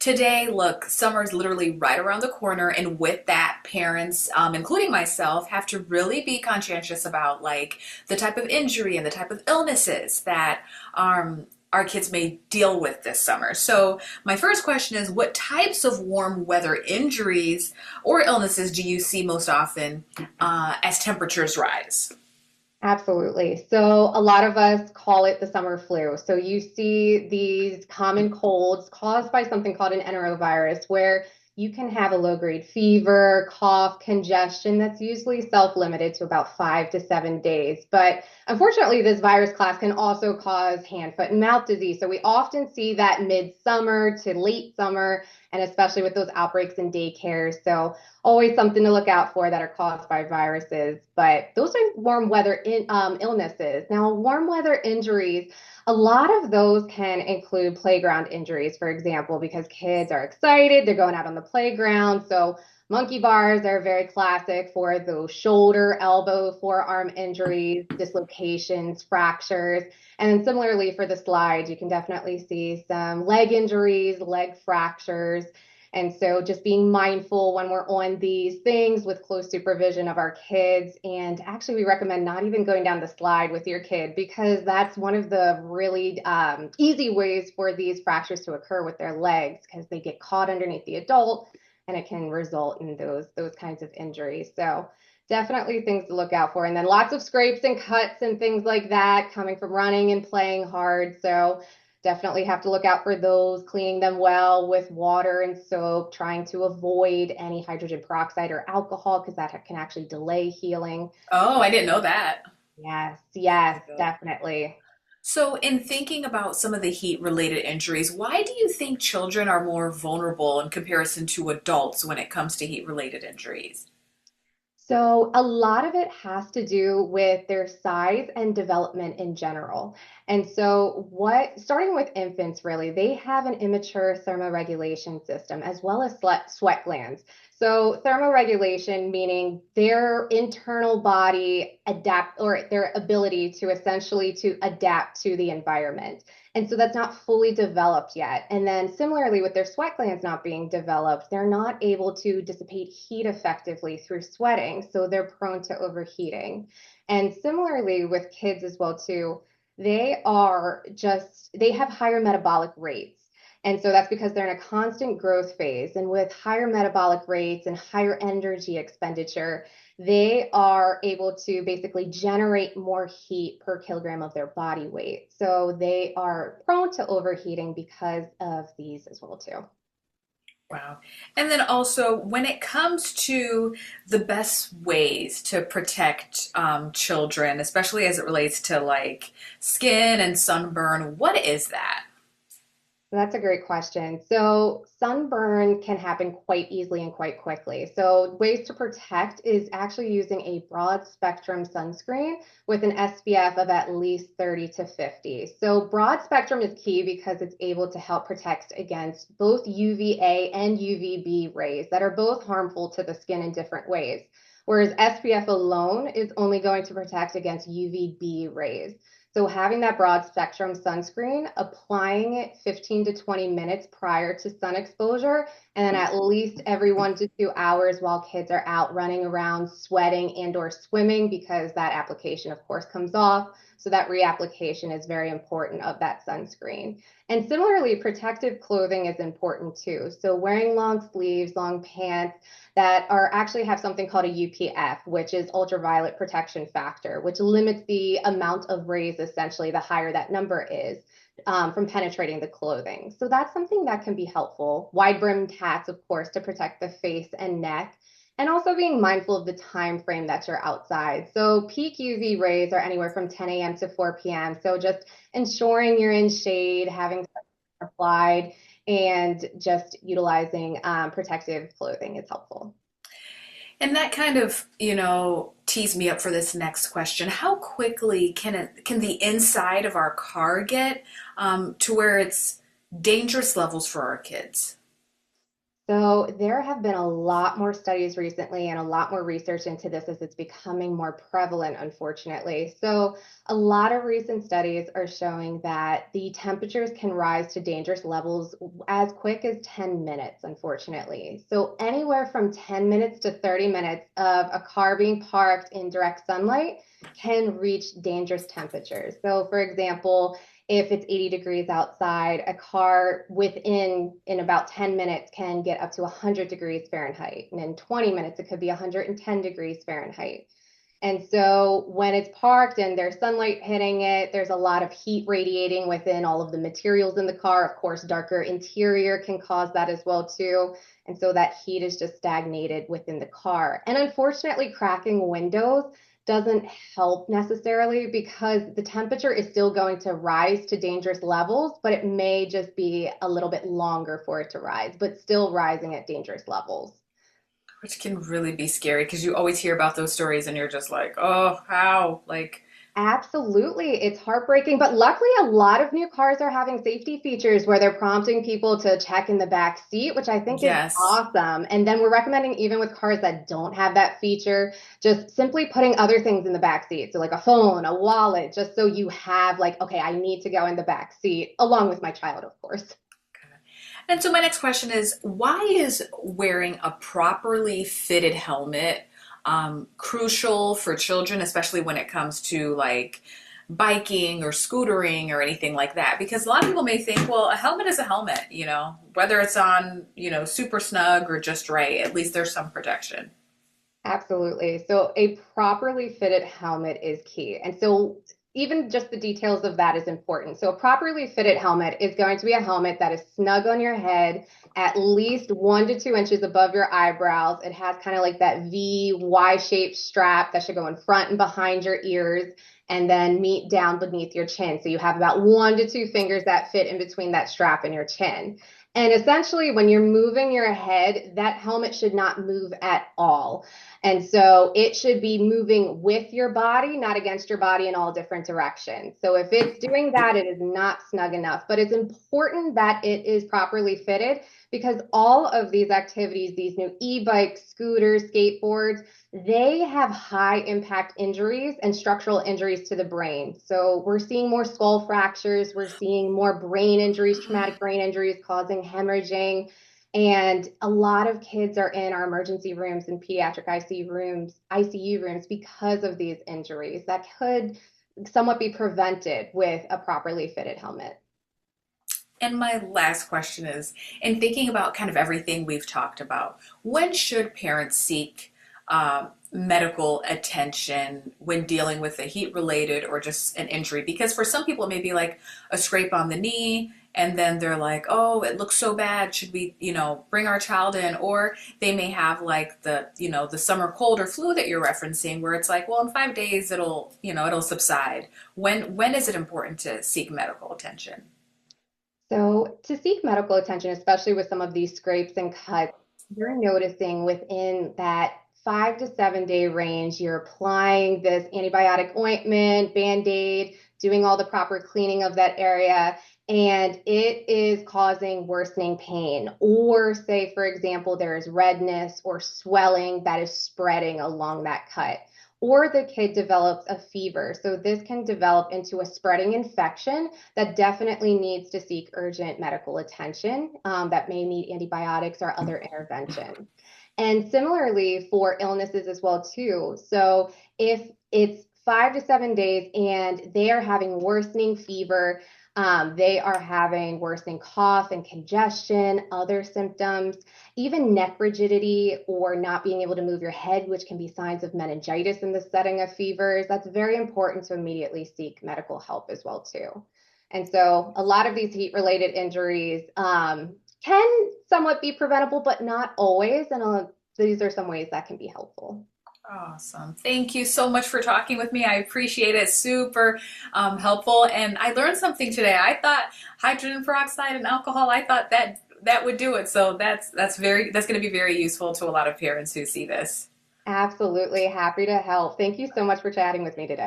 today, look, summer's literally right around the corner, and with that, parents, including myself, have to really be conscientious about like the type of injury and the type of illnesses that our kids may deal with this summer. So my first question is, what types of warm weather injuries or illnesses do you see most often as temperatures rise? Absolutely. So a lot of us call it the summer flu. So you see these common colds caused by something called an enterovirus, where you can have a low-grade fever, cough, congestion that's usually self-limited to about 5 to 7 days. But unfortunately, this virus class can also cause hand, foot, and mouth disease. So we often see that midsummer to late summer, and especially with those outbreaks in daycares. So always something to look out for that are caused by viruses. But those are warm weather illnesses. Now, warm weather injuries, a lot of those can include playground injuries, for example, because kids are excited, they're going out on the playground. So monkey bars are very classic for those shoulder, elbow, forearm injuries, dislocations, fractures. And then similarly for the slides, you can definitely see some leg injuries, leg fractures. And so just being mindful when we're on these things with close supervision of our kids. And actually, we recommend not even going down the slide with your kid, because that's one of the really easy ways for these fractures to occur with their legs, because they get caught underneath the adult and it can result in those kinds of injuries. So definitely things to look out for. And then lots of scrapes and cuts and things like that coming from running and playing hard. So definitely have to look out for those, cleaning them well with water and soap, trying to avoid any hydrogen peroxide or alcohol, because that can actually delay healing. Oh, I didn't know that. Yes, yes, definitely. So, in thinking about some of the heat related injuries, why do you think children are more vulnerable in comparison to adults when it comes to heat related injuries? So a lot of it has to do with their size and development in general. And so starting with infants, really, they have an immature thermoregulation system as well as sweat glands. So thermoregulation, meaning their internal body adapt, or their ability to essentially to adapt to the environment. And so that's not fully developed yet. And then similarly, with their sweat glands not being developed, they're not able to dissipate heat effectively through sweating. So they're prone to overheating. And similarly with kids as well, too, they have higher metabolic rates. And so that's because they're in a constant growth phase. And with higher metabolic rates and higher energy expenditure, they are able to basically generate more heat per kilogram of their body weight. So they are prone to overheating because of these as well too. Wow. And then also, when it comes to the best ways to protect children, especially as it relates to like skin and sunburn, what is that? That's a great question. So sunburn can happen quite easily and quite quickly. So ways to protect is actually using a broad spectrum sunscreen with an SPF of at least 30 to 50. So broad spectrum is key because it's able to help protect against both UVA and UVB rays that are both harmful to the skin in different ways. Whereas SPF alone is only going to protect against UVB rays. So having that broad spectrum sunscreen, applying it 15 to 20 minutes prior to sun exposure, and then at least every 1 to 2 hours while kids are out running around, sweating and or swimming, because that application of course comes off. So that reapplication is very important of that sunscreen. And similarly, protective clothing is important too. So wearing long sleeves, long pants, that are actually have something called a UPF, which is ultraviolet protection factor, which limits the amount of rays, essentially, the higher that number is, from penetrating the clothing. So that's something that can be helpful. Wide brimmed hats, of course, to protect the face and neck. And also being mindful of the time frame that you're outside. So peak UV rays are anywhere from 10 a.m. to 4 p.m. So just ensuring you're in shade, having applied, and just utilizing protective clothing is helpful. And that kind of, tees me up for this next question. How quickly can the inside of our car get to where it's dangerous levels for our kids? So there have been a lot more studies recently and a lot more research into this as it's becoming more prevalent, unfortunately. So a lot of recent studies are showing that the temperatures can rise to dangerous levels as quick as 10 minutes, unfortunately. So anywhere from 10 minutes to 30 minutes of a car being parked in direct sunlight can reach dangerous temperatures. So for example, if it's 80 degrees outside, a car in about 10 minutes can get up to 100 degrees Fahrenheit. And in 20 minutes, it could be 110 degrees Fahrenheit. And so when it's parked and there's sunlight hitting it, there's a lot of heat radiating within all of the materials in the car. Of course, darker interior can cause that as well too. And so that heat is just stagnated within the car. And unfortunately, cracking windows doesn't help necessarily because the temperature is still going to rise to dangerous levels, but it may just be a little bit longer for it to rise, but still rising at dangerous levels. Which can really be scary because you always hear about those stories and you're just like, oh, how? Like, Absolutely. It's heartbreaking, but luckily a lot of new cars are having safety features where they're prompting people to check in the back seat, which I think is yes. awesome. And then we're recommending even with cars that don't have that feature, just simply putting other things in the back seat. So like a phone, a wallet, just so you have like, okay, I need to go in the back seat along with my child, of course. And so my next question is, why is wearing a properly fitted helmet crucial for children, especially when it comes to like biking or scootering or anything like that? Because a lot of people may think, well, a helmet is a helmet, whether it's on, super snug or just right, at least there's some protection. Absolutely. So a properly fitted helmet is key. And so even just the details of that is important. So a properly fitted helmet is going to be a helmet that is snug on your head, at least 1 to 2 inches above your eyebrows. It has kind of like that V Y-shaped strap that should go in front and behind your ears and then meet down beneath your chin. So you have about 1 to 2 fingers that fit in between that strap and your chin. And essentially, when you're moving your head, that helmet should not move at all. And so it should be moving with your body, not against your body in all different directions. So if it's doing that, it is not snug enough. But it's important that it is properly fitted because all of these activities, these new e-bikes, scooters, skateboards, they have high impact injuries and structural injuries to the brain. So we're seeing more skull fractures, we're seeing more brain injuries, traumatic brain injuries causing hemorrhaging. And a lot of kids are in our emergency rooms and pediatric ICU rooms because of these injuries that could somewhat be prevented with a properly fitted helmet. And my last question is, in thinking about kind of everything we've talked about, when should parents seek medical attention when dealing with a heat related or just an injury? Because for some people, it may be like a scrape on the knee, and then they're like, oh, it looks so bad. Should we, bring our child in? Or they may have like the summer cold or flu that you're referencing, where it's like, well, in 5 days it'll subside. When is it important to seek medical attention? So, to seek medical attention, especially with some of these scrapes and cuts, you're noticing within that 5 to 7 day range, you're applying this antibiotic ointment, band-aid, doing all the proper cleaning of that area, and it is causing worsening pain. Or, say, for example, there is redness or swelling that is spreading along that cut. Or the kid develops a fever. So, this can develop into a spreading infection that definitely needs to seek urgent medical attention that may need antibiotics or other intervention. And similarly for illnesses as well too. So if it's 5 to 7 days and they are having worsening fever, they are having worsening cough and congestion, other symptoms, even neck rigidity or not being able to move your head, which can be signs of meningitis in the setting of fevers. That's very important to immediately seek medical help as well too. And so a lot of these heat-related injuries can somewhat be preventable, but not always. And these are some ways that can be helpful. Awesome. Thank you so much for talking with me. I appreciate it. Super helpful. And I learned something today. I thought hydrogen peroxide and alcohol, I thought that would do it. So that's going to be very useful to a lot of parents who see this. Absolutely happy to help. Thank you so much for chatting with me today.